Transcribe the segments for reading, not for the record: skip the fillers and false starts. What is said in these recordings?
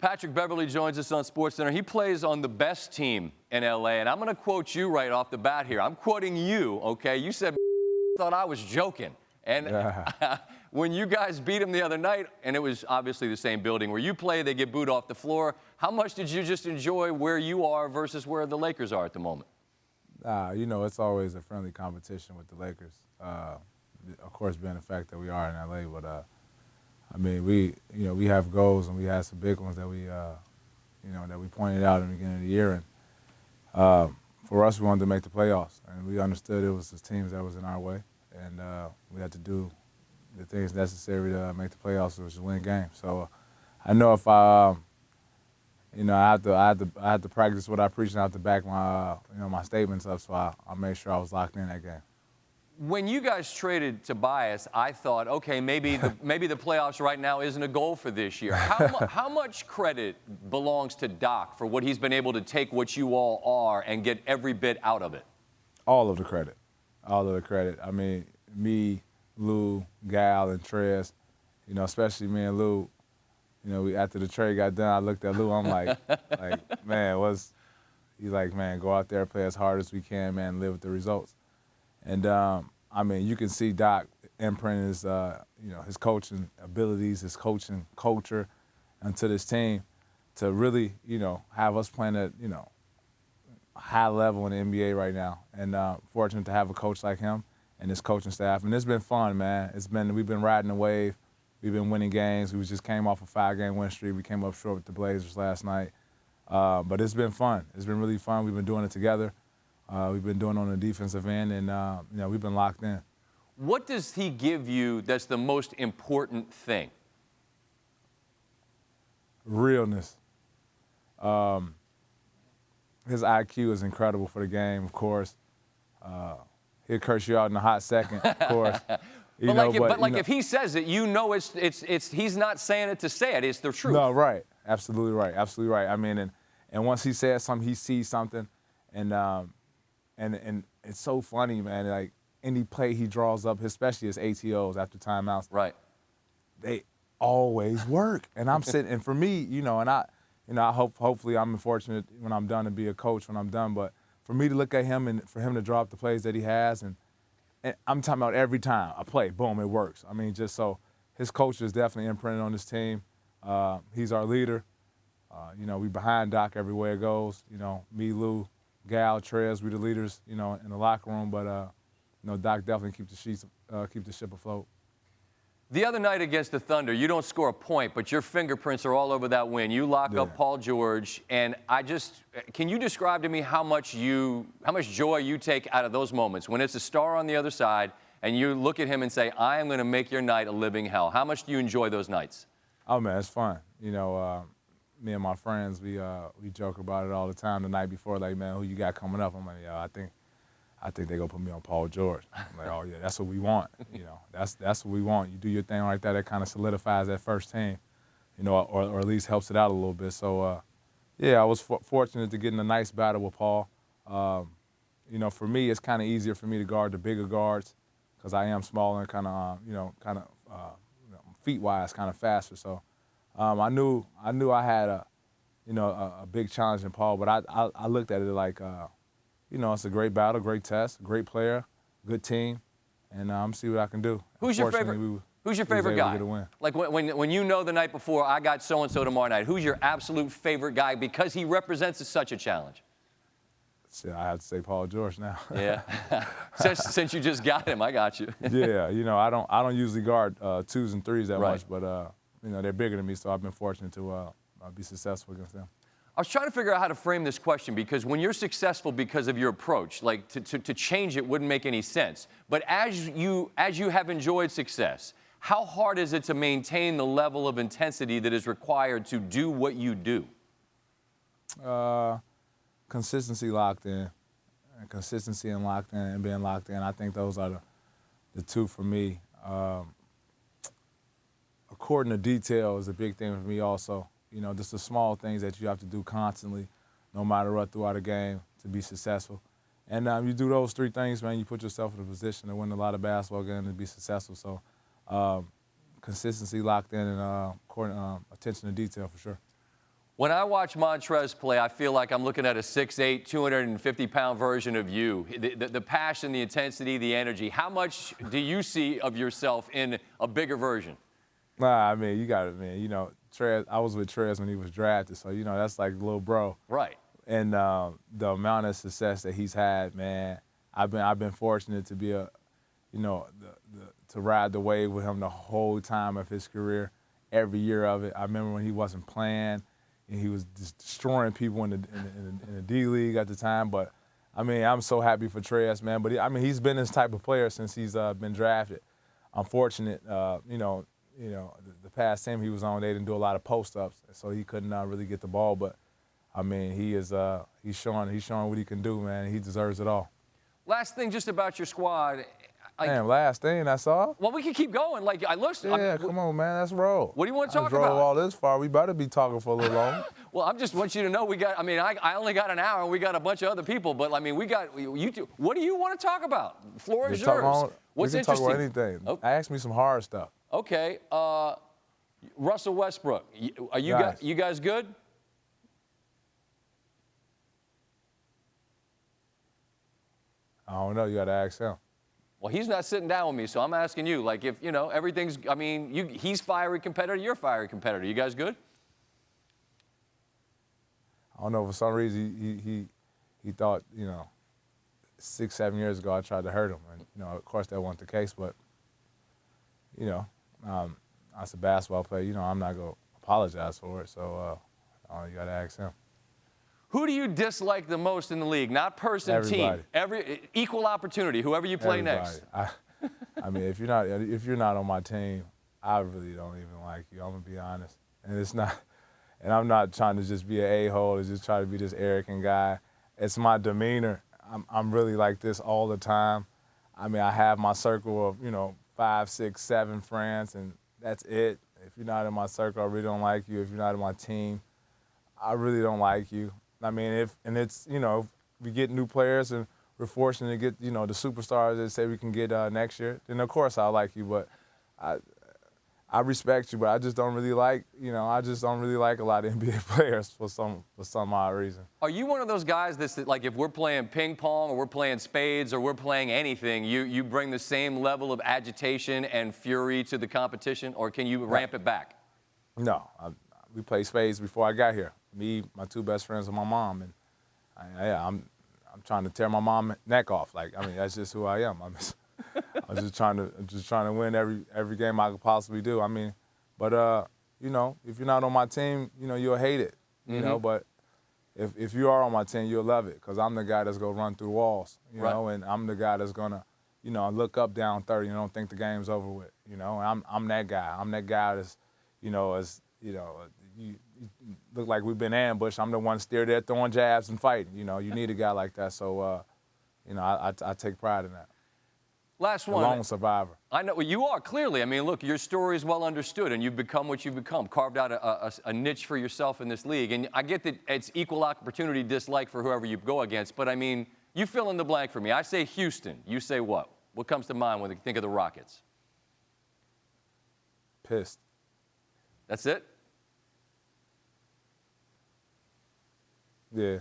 Patrick Beverley joins us on SportsCenter. He plays on the best team in LA, and I'm going to quote you right off the bat here. I'm quoting you, okay? You said, thought I was joking. And when you guys beat him the other night, and it was obviously the same building where you play, they get booed off the floor. How much did you just enjoy where you are versus where the Lakers are at the moment? You know, it's always a friendly competition with the Lakers. Of course, being the fact that we are in LA, but I mean, we have goals and we had some big ones that we pointed out in the beginning of the year. And for us, we wanted to make the playoffs, and we understood it was the teams that was in our way, and we had to do the things necessary to make the playoffs, which is win games. So I know if I had to practice what I preached and I had to back my my statements up, so I made sure I was locked in that game. When you guys traded Tobias, I thought, okay, maybe the playoffs right now isn't a goal for this year. How much credit belongs to Doc for what he's been able to take what you all are and get every bit out of it? All of the credit. All of the credit. I mean, me, Lou, Gal, and Trey, especially me and Lou, after the trade got done, I looked at Lou, I'm like, man, he's like, man, go out there, play as hard as we can, man, live with the results. And, I mean, you can see Doc imprinting his coaching abilities, his coaching culture into this team to really, have us playing at, high level in the NBA right now. And fortunate to have a coach like him and his coaching staff. And it's been fun, man. We've been riding the wave. We've been winning games. We just came off a 5-game win streak. We came up short with the Blazers last night. But it's been fun. It's been really fun. We've been doing it together. We've been doing it on the defensive end, and we've been locked in. What does he give you that's the most important thing? Realness. His IQ is incredible for the game, of course. He'll curse you out in a hot second, of course. If he says it, he's not saying it to say it. It's the truth. No, right. Absolutely right. Absolutely right. I mean, and once he says something, he sees something, and it's so funny, man. Like any play he draws up, especially his ATOs after timeouts, right? They always work. And I'm sitting, and for me, I hopefully I'm fortunate when I'm done to be a coach when I'm done. But for me to look at him and for him to draw up the plays that he has, and I'm talking about every time a play, boom, it works. I mean, just so his culture is definitely imprinted on this team. He's our leader. We behind Doc everywhere it goes. Me, Lou, Gal, Trey, we the leaders, in the locker room. But Doc definitely keep the ship afloat. The other night against the Thunder, you don't score a point, but your fingerprints are all over that win. You lock up Paul George, and can you describe to me how much joy you take out of those moments when it's a star on the other side and you look at him and say, I am going to make your night a living hell. How much do you enjoy those nights? Oh, man, it's fun. Me and my friends, we joke about it all the time the night before, like, man, who you got coming up? I'm like, I think they're going to put me on Paul George. I'm like, oh, yeah, that's what we want. That's what we want. You do your thing like that, it kind of solidifies that first team, or at least helps it out a little bit. So, I was fortunate to get in a nice battle with Paul. For me, it's kind of easier for me to guard the bigger guards because I am smaller and kind of, feet-wise, kind of faster. So I knew I had a big challenge in Paul, but I looked at it like, it's a great battle, great test, great player, good team, and I'm see what I can do. Who's your favorite? Who's your favorite guy? Like when you know the night before, I got so-and-so tomorrow night. Who's your absolute favorite guy because he represents such a challenge? So I have to say Paul George now. Yeah. since you just got him, I got you. Yeah, I don't usually guard 2s and 3s that much, but they're bigger than me, so I've been fortunate to be successful against them. I was trying to figure out how to frame this question because when you're successful because of your approach, like to change it wouldn't make any sense. But as you have enjoyed success, how hard is it to maintain the level of intensity that is required to do what you do? Consistency locked in, and consistency and locked in and being locked in. I think those are the two for me. According to detail is a big thing for me also. Just the small things that you have to do constantly, no matter what, throughout a game to be successful. And you do those 3 things, man, you put yourself in a position to win a lot of basketball games and be successful. So consistency locked in and attention to detail for sure. When I watch Montrez play, I feel like I'm looking at a 6'8", 250-pound version of you. The passion, the intensity, the energy. How much do you see of yourself in a bigger version? Nah, I mean, you got it, man. You know, Trey, I was with Trey when he was drafted, so, you know, that's like little bro. Right. And the amount of success that he's had, man, I've been fortunate to be to ride the wave with him the whole time of his career, every year of it. I remember when he wasn't playing, and he was just destroying people in the D League at the time. But I mean, I'm so happy for Trey, man. But he's been this type of player since he's been drafted. I'm fortunate, the past team he was on, they didn't do a lot of post-ups, so he couldn't really get the ball. But I mean, he's showing what he can do, man. He deserves it all. Last thing, just about your squad. Damn, last thing, that's all? Well, we can keep going. Like, I looked. Yeah, come on, man, let's roll. What do you want to talk drove about? all this far. We better be talking for a little longer. Well, I just want you to know I only got an hour, and we got a bunch of other people. But, I mean, we got you two. What do you want to talk about? Floor is yours. What's we can interesting? Talk about anything. Oh. Ask me some hard stuff. Okay. Russell Westbrook. Are you guys good? I don't know. You got to ask him. Well, he's not sitting down with me, so I'm asking you. Like, if, everything's, he's fiery competitor, you're fiery competitor. You guys good? I don't know. For some reason, he thought, 6, 7 years ago I tried to hurt him. And, of course, that wasn't the case. But, as a basketball player, I'm not going to apologize for it. So you got to ask him. Who do you dislike the most in the league? Not person, Everybody. team. Equal opportunity, whoever you play Everybody. next. I mean, if you're not on my team, I really don't even like you. I'm gonna be honest. And I'm not trying to just be an a-hole or just try to be this arrogant guy. It's my demeanor. I'm really like this all the time. I mean, I have my circle of 5, 6, 7 friends, and that's it. If you're not in my circle, I really don't like you. If you're not in my team, I really don't like you. I mean, if we get new players and we're fortunate to get, the superstars that say we can get next year, then of course I like you. But I respect you, but I just don't really like, a lot of NBA players for some odd reason. Are you one of those guys that's like, if we're playing ping pong or we're playing spades or we're playing anything, you bring the same level of agitation and fury to the competition, or can you ramp it back? No, we played spades before I got here. Me, my 2 best friends, and my mom, and I'm trying to tear my mom's neck off. Like, that's just who I am. I'm just trying to win every game I could possibly do. But if you're not on my team, you'll hate it. But if you are on my team, you'll love it, because I'm the guy that's gonna run through walls. And I'm the guy that's gonna, look up down 30 and don't think the game's over with. I'm that guy. I'm that guy that's, you look like we've been ambushed. I'm the one still there throwing jabs and fighting. You need a guy like that. So, I take pride in that. Last one. A lone survivor. I know. Well, you are, clearly. Look, your story is well understood, and you've become what you've become, carved out a niche for yourself in this league. And I get that it's equal opportunity dislike for whoever you go against, but, you fill in the blank for me. I say Houston. You say what? What comes to mind when you think of the Rockets? Pissed. That's it? Yeah.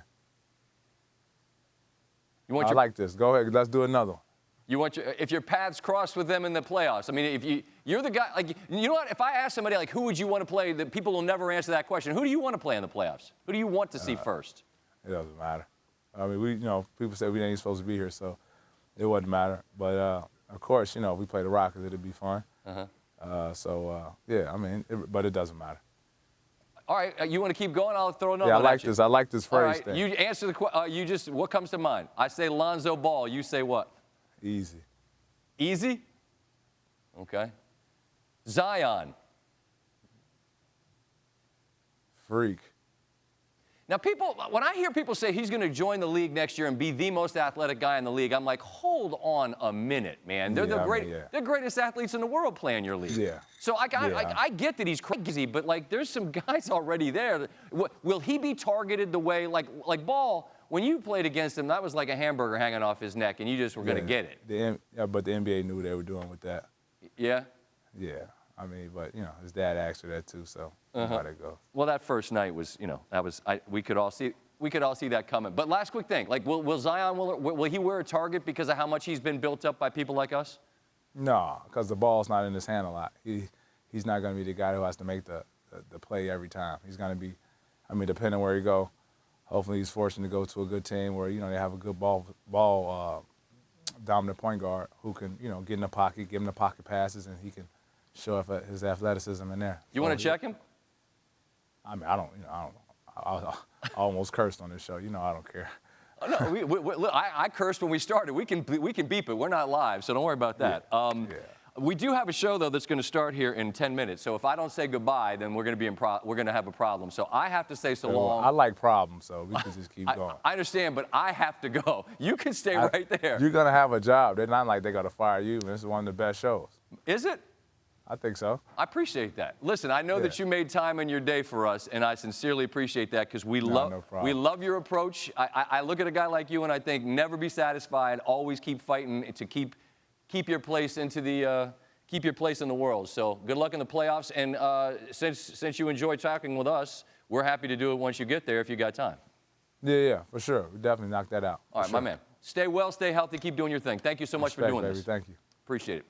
I like this. Go ahead. Let's do another one. If your paths cross with them in the playoffs. If you're the guy, like, you know what? If I ask somebody, like, who would you want to play, the people will never answer that question. Who do you want to play in the playoffs? Who do you want to see first? It doesn't matter. People say we ain't supposed to be here, so it wouldn't matter. But of course, if we play the Rockets, it'd be fun. But it doesn't matter. All right, you want to keep going? I'll throw another one at you. I like this phrase. All right, thing. you answer the question. What comes to mind? I say Lonzo Ball. You say what? Easy. Easy? Okay. Zion. Freak. Now, when I hear people say he's going to join the league next year and be the most athletic guy in the league, I'm like, hold on a minute, man. They're the greatest athletes in the world playing your league. Yeah. So I get that he's crazy, but, like, there's some guys already there. Will he be targeted the way, like Ball, when you played against him, that was like a hamburger hanging off his neck, and you just were going to get it. But the NBA knew what they were doing with that. Yeah? Yeah. I mean, but, you know, his dad asked her that too, so you know how that goes. Well, that first night was, you know, we could all see that coming. But last quick thing, like, will Zion, will he wear a target because of how much he's been built up by people like us? No, because the ball's not in his hand a lot. He's not going to be the guy who has to make the play every time. He's going to be, I mean, depending on where he go, hopefully he's fortunate to go to a good team where, you know, they have a good ball dominant point guard who can, you know, get in the pocket, give him the pocket passes, and he can show off his athleticism in there. You want to check him? I mean, I don't know. I almost cursed on this show. You know, I don't care. Oh, no, I cursed when we started. We can beep it. We're not live, so don't worry about that. Yeah. We do have a show though that's going to start here in 10 minutes. So if I don't say goodbye, then we're going to have a problem. So I have to say so long. I like problems, so we can just keep going. I understand, but I have to go. You can stay right there. You're gonna have a job. They're not like they're gonna fire you. This is one of the best shows. Is it? I think so. I appreciate that. Listen, I know that you made time in your day for us, and I sincerely appreciate that because we love your approach. I look at a guy like you and I think never be satisfied, always keep fighting to keep your place in the world. So good luck in the playoffs, and since you enjoy talking with us, we're happy to do it once you get there if you got time. Yeah, for sure. We definitely knock that out. All right, my man. Stay well, stay healthy, keep doing your thing. Thank you so much for doing this. Thank you. Appreciate it.